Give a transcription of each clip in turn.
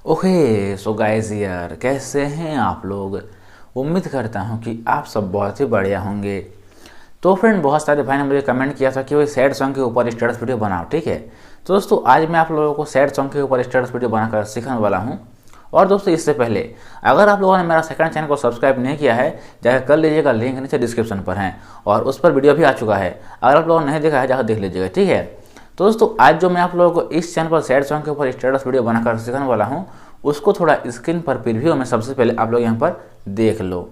Okay so guys यार, कैसे हैं आप लोग। उम्मीद करता हूं कि आप सब बहुत ही बढ़िया होंगे। तो फ्रेंड, बहुत सारे भाई ने मुझे कमेंट किया था कि वो सैड सॉन्ग के ऊपर स्टेटस वीडियो बनाओ, ठीक है। तो दोस्तों, आज मैं आप लोगों को सैड सॉन्ग के ऊपर स्टेटस वीडियो बनाकर सिखाने वाला हूं। और दोस्तों, इससे पहले अगर आप लोगों ने मेरा सेकंड चैनल को सब्सक्राइब नहीं किया है, जाकर कर लीजिएगा, लिंक नीचे डिस्क्रिप्शन पर है और उस पर वीडियो भी आ चुका है। अगर आप लोगों ने नहीं देखा है, जाकर देख लीजिएगा, ठीक है। तो दोस्तों, आज जो मैं आप लोगों को इस चैनल पर सैड सॉन्ग के ऊपर स्टेटस वीडियो बनाकर सिखाने वाला हूँ, उसको थोड़ा स्क्रीन पर प्रीव्यू में सबसे पहले आप लोग यहाँ पर देख लो।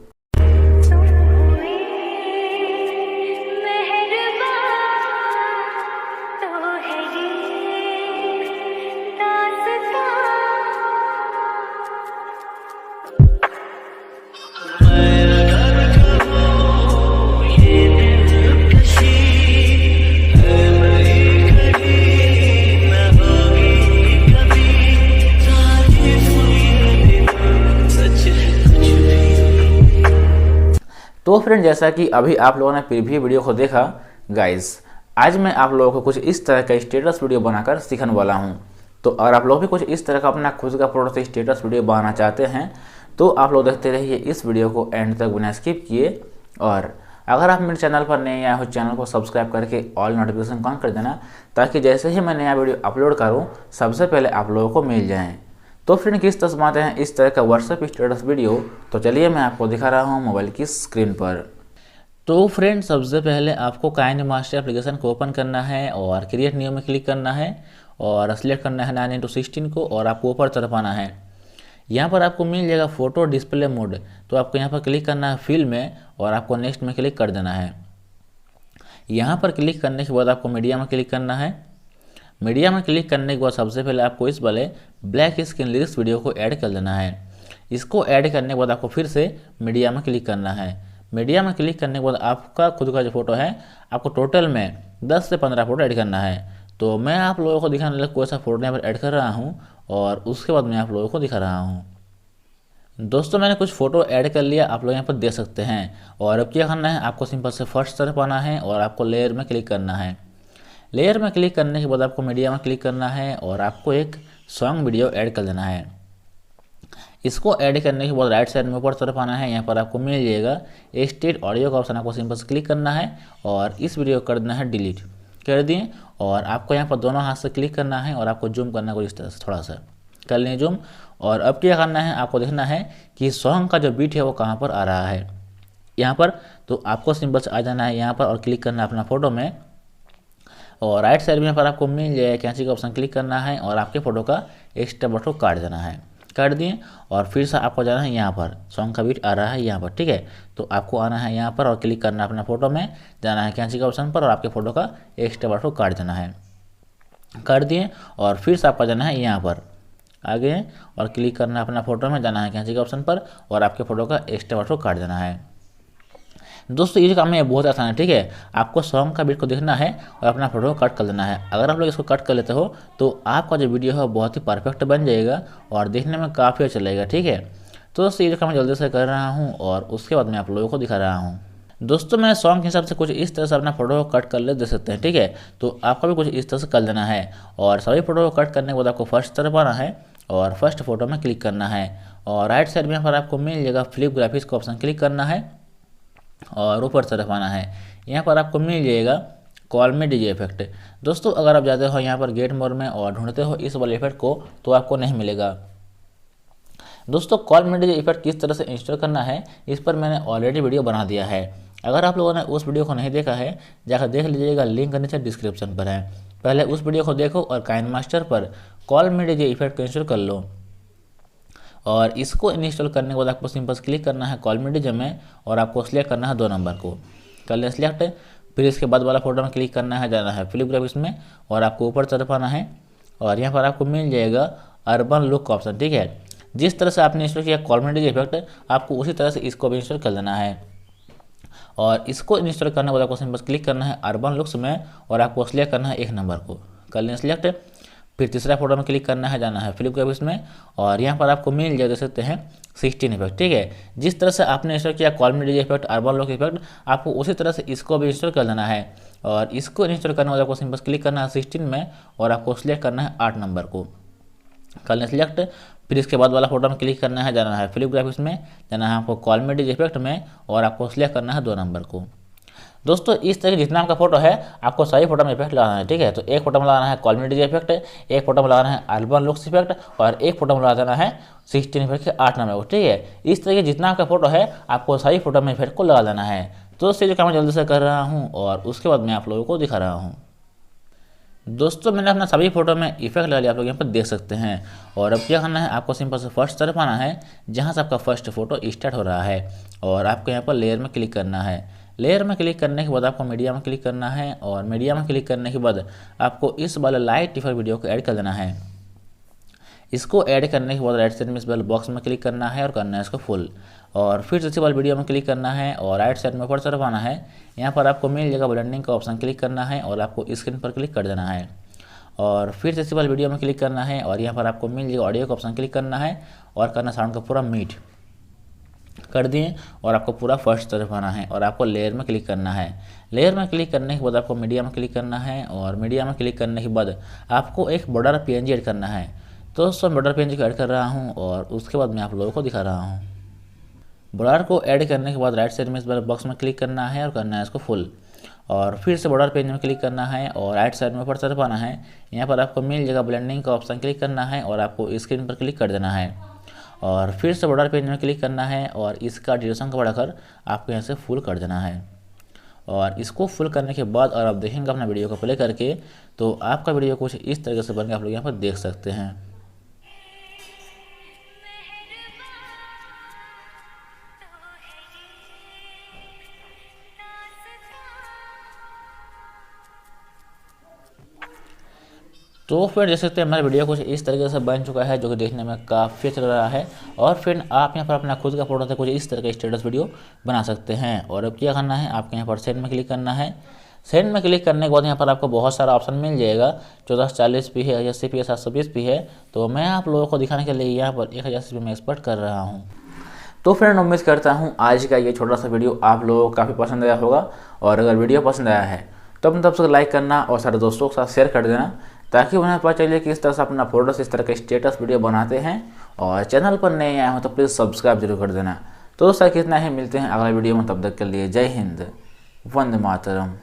तो फ्रेंड, जैसा कि अभी आप लोगों ने प्रीव्यू वीडियो को देखा गाइस, आज मैं आप लोगों को कुछ इस तरह का स्टेटस वीडियो बनाकर सिखाने वाला हूं। तो अगर आप लोग भी कुछ इस तरह का अपना खुद का प्रोडक्ट से स्टेटस वीडियो बनाना चाहते हैं तो आप लोग देखते रहिए इस वीडियो को एंड तक, बिना स्किप किए। और अगर आप मेरे चैनल पर नए आए हो, चैनल को सब्सक्राइब करके ऑल नोटिफिकेशन ऑन कर देना, ताकि जैसे ही मैं नया वीडियो अपलोड करूँ सबसे पहले आप लोगों को मिल जाएँ। तो फ्रेंड, किस तरह बनाते हैं इस तरह का व्हाट्सएप स्टेटस वीडियो, तो चलिए मैं आपको दिखा रहा हूँ मोबाइल की स्क्रीन पर। तो फ्रेंड, सबसे पहले आपको काइनेमास्टर एप्लीकेशन को ओपन करना है और क्रिएट न्यू में क्लिक करना है और सिलेक्ट करना है 9:16 को और आपको ऊपर तरफ आना है। यहाँ पर आपको मिल जाएगा फोटो डिस्प्ले मोड, तो आपको यहाँ पर क्लिक करना है फिल में और आपको नेक्स्ट में क्लिक कर देना है। यहाँ पर क्लिक करने के बाद आपको मीडिया में क्लिक करना है। मीडिया में क्लिक करने के बाद सबसे पहले आपको इस वाले ब्लैक स्क्रीन लिरिक्स वीडियो को ऐड कर देना है। इसको ऐड करने के बाद आपको फिर से मीडिया में क्लिक करना है। मीडिया में क्लिक करने के बाद आपका खुद का जो फोटो है, आपको टोटल में 10 से 15 फोटो ऐड करना है। तो मैं आप लोगों को दिखाने लगा कोई सा फोटो यहाँ पर ऐड कर रहा हूँ और उसके बाद मैं आप लोगों को दिखा रहा हूँ। दोस्तों, मैंने कुछ फ़ोटो ऐड कर लिया, आप लोग यहाँ पर देख सकते हैं। और अब क्या करना है, आपको सिंपल से फर्स्ट तरफ आना है और आपको लेयर में क्लिक करना है। लेयर में क्लिक करने के बाद आपको मीडिया में क्लिक करना है और आपको एक सॉन्ग वीडियो ऐड कर देना है। इसको ऐड करने के बाद राइट साइड में ऊपर तरफ आना है। यहाँ पर आपको मिल जाएगा स्टेट ऑडियो का ऑप्शन, आपको सिंपल से क्लिक करना है और इस वीडियो को कर देना है डिलीट। कर दिए और आपको यहाँ पर दोनों हाथ से क्लिक करना है और आपको जूम करना है इस तरह से, थोड़ा सा कर लें जूम। और अब क्या करना है, आपको देखना है कि सॉन्ग का जो बीट है वो कहाँ पर आ रहा है यहाँ पर। तो आपको सिंपल से आ जाना है यहाँ पर और क्लिक करना है अपना फोटो में और राइट साइड में पर आपको मिल जाएगा कैंची का ऑप्शन, क्लिक करना है और आपके फोटो का एक्स्ट्रा फोटो काट देना है। काट दिए और फिर से आपको जाना है यहाँ पर, सॉन्ग का बीट आ रहा है यहाँ पर, ठीक है। तो आपको आना है यहाँ पर और क्लिक करना है अपना फोटो में, जाना है कैंची का ऑप्शन पर और आपके फोटो का एक्स्ट्रा फोटो काट देना है। काट दिए और फिर से आपका जाना है यहाँ पर आगे और क्लिक करना है अपना फोटो में, जाना है कैंची का ऑप्शन पर और आपके फोटो का एक्स्ट्रा फोटो काट देना है। दोस्तों, ये जो काम है बहुत आसान है, ठीक है। आपको सॉन्ग का बीट को देखना है और अपना फोटो कट कर देना है। अगर आप लोग इसको कट कर लेते हो तो आपका जो वीडियो है बहुत ही परफेक्ट बन जाएगा और देखने में काफ़ी अच्छा लगेगा, ठीक है। तो दोस्तों, ये जो काम मैं जल्दी से कर रहा हूँ और उसके बाद मैं आप लोगों को दिखा रहा हूँ। दोस्तों, मैं सॉन्ग के हिसाब से कुछ इस तरह से अपना फोटो को कट कर ले दे सकते हैं, ठीक है। तो आपको भी कुछ इस तरह से कर देना है और सभी फोटो को कट करने के बाद आपको फर्स्ट तरफ आना है और फर्स्ट फोटो में क्लिक करना है और राइट साइड में पर आपको मिल जाएगा फ्लिप ग्राफिक्स का ऑप्शन, क्लिक करना है और ऊपर तरफ आना है। यहाँ पर आपको मिल जाएगा कॉल में डीजे इफेक्ट। दोस्तों, अगर आप जाते हो यहाँ पर गेट मोड में और ढूंढते हो इस वाले इफेक्ट को तो आपको नहीं मिलेगा। दोस्तों, कॉल में डीजे इफेक्ट किस तरह से इंस्टॉल करना है इस पर मैंने ऑलरेडी वीडियो बना दिया है। अगर आप लोगों ने उस वीडियो को नहीं देखा है, जाकर देख लीजिएगा, लिंक नीचे डिस्क्रिप्शन पर है। पहले उस वीडियो को देखो और काइनमास्टर पर कॉल में डीजे इफेक्ट को इंस्टॉल कर लो। और इसको इंस्टॉल करने के बाद आपको सिंपल क्लिक करना है कॉल में डीजे में और आपको सिलेक्ट करना है 2 नंबर को, कर ले सिलेक्ट। फिर इसके बाद वाला फोटो में क्लिक करना है, जाना है फ्लिप ग्राफिक्स में और आपको ऊपर तरफ आना है और यहाँ पर आपको मिल जाएगा अर्बन लुक का ऑप्शन, ठीक है। जिस तरह से आपने इंस्टॉल किया कॉल में डीजे इफेक्ट, आपको उसी तरह से इसको भी इंस्टॉल कर देना है। और इसको इंस्टॉल करने के बाद आपको सिंपल क्लिक करना है अर्बन लुक्स में और आपको सिलेक्ट करना है 1 नंबर को, कर लें सिलेक्ट। फिर तीसरा फोटो में क्लिक करना है, जाना है फ्लिप ग्राफिक्स में और यहाँ पर आपको मिल जाए, देख सकते हैं 16 इफेक्ट, ठीक है। जिस तरह से आपने इंस्टॉल किया कॉल में DJ effect, urban look effect, आपको उसी तरह से इसको भी इंस्टॉल कर देना है। और इसको इंस्टॉल करने के बाद आपको सिंपल क्लिक करना है 16 में और आपको सिलेक्ट करना है 8 नंबर को, कर लें सिलेक्ट। फिर इसके बाद वाला फोटो में क्लिक करना है, जाना है फ्लिप ग्राफिक्स में, जाना है आपको कॉमेडी इफेक्ट में और आपको सिलेक्ट करना है 2 नंबर को। दोस्तों इस तरह जितना आपका फोटो है आपको सही फोटो में इफेक्ट लगाना है, ठीक है। तो एक फोटो में लगाना है कॉमेडी इफेक्ट, एक फोटो में लगाना है एल्बम लुक्स इफेक्ट और एक फोटो में लगा देना है 16 इफेक्ट के 8 नंबर को, ठीक है। इस तरह जितना आपका फोटो है आपको सही फोटो में इफेक्ट को लगा देना है। तो इससे जो काम मैं जल्दी से कर रहा हूँ और उसके बाद मैं आप लोगों को दिखा रहा हूँ। दोस्तों मैंने अपना सभी फोटो में इफेक्ट लगा लिया, आप लोग यहाँ पर देख सकते हैं। और अब क्या करना है, आपको सिंपल से फर्स्ट तरफ आना है जहाँ से आपका फर्स्ट फोटो स्टार्ट हो रहा है और आपको यहाँ पर लेयर में क्लिक करना है। लेयर में क्लिक करने के बाद आपको मीडिया में क्लिक करना है और मीडिया में क्लिक करने के बाद आपको इस वाले लाइट इफेक्ट वीडियो को ऐड कर देना है। इसको ऐड करने के बाद राइट साइड में इस वाले बॉक्स में क्लिक करना है और करना है इसको फुल। और फिर से इसी वाले वीडियो में क्लिक करना है और राइट साइड में ऊपर तरफ आना है, यहाँ पर आपको मिल जाएगा ब्लेंडिंग का ऑप्शन, क्लिक करना है और आपको स्क्रीन पर क्लिक कर देना है। और फिर से इसी वाले वीडियो में क्लिक करना है और यहाँ पर आपको मिल जाएगा ऑडियो का ऑप्शन, क्लिक करना है और करना साउंड का पूरा म्यूट कर दिए और आपको पूरा फर्स्ट तरफ आना है और आपको लेयर में क्लिक करना है। लेयर में क्लिक करने के बाद आपको मीडिया में क्लिक करना है और मीडिया में क्लिक करने के बाद आपको एक बॉर्डर पीएनजी ऐड करना है। तो दोस्तों बॉर्डर पीएनजी को ऐड कर रहा हूँ और उसके बाद मैं आप लोगों को दिखा रहा हूँ। बॉर्डर को ऐड करने के बाद राइट साइड में इस बॉक्स में क्लिक करना है और करना है इसको फुल। और फिर से बॉर्डर पेज में क्लिक करना है और राइट साइड में ऊपर तरफ आना है, यहाँ पर आपको मिल जाएगा ब्लेंडिंग का ऑप्शन, क्लिक करना है और आपको स्क्रीन पर क्लिक कर देना है। और फिर से बॉर्डर पेज में क्लिक करना है और इसका ड्यूरेशन को बढ़ाकर आपको यहाँ से फुल कर देना है। और इसको फुल करने के बाद और आप देखेंगे अपना वीडियो को प्ले करके तो आपका वीडियो कुछ इस तरीके से बन के आप लोग यहाँ पर देख सकते हैं। तो फिर देख सकते हैं हमारा वीडियो कुछ इस तरीके से बन चुका है जो कि देखने में काफ़ी अच्छा लग रहा है। और फिर आप यहाँ पर अपना खुद का फोटो से कुछ इस तरह का स्टेटस वीडियो बना सकते हैं। और अब क्या करना है, आपके यहाँ पर सेंड में क्लिक करना है। सेंड में क्लिक करने के बाद यहाँ पर आपको बहुत सारा ऑप्शन मिल जाएगा, 1440 भी है, 80 भी है, 720 भी है। तो मैं आप लोगों को दिखाने के लिए यहाँ पर 1080 में एक्सपोर्ट कर रहा हूँ। तो फ्रेंड उम्मीद करता हूँ आज का ये छोटा सा वीडियो आप लोगों को काफ़ी पसंद आया होगा। और अगर वीडियो पसंद आया है तो अपने तरफ से लाइक करना और सारे दोस्तों के साथ शेयर कर देना ताकि उन्हें पता चले कि इस तरह से अपना फोटोस इस तरह के स्टेटस वीडियो बनाते हैं। और चैनल पर नए आए हो तो प्लीज़ सब्सक्राइब जरूर कर देना। तो दोस्तों कितना ही मिलते हैं अगले वीडियो में, तब तक के लिए जय हिंद, वंदे मातरम।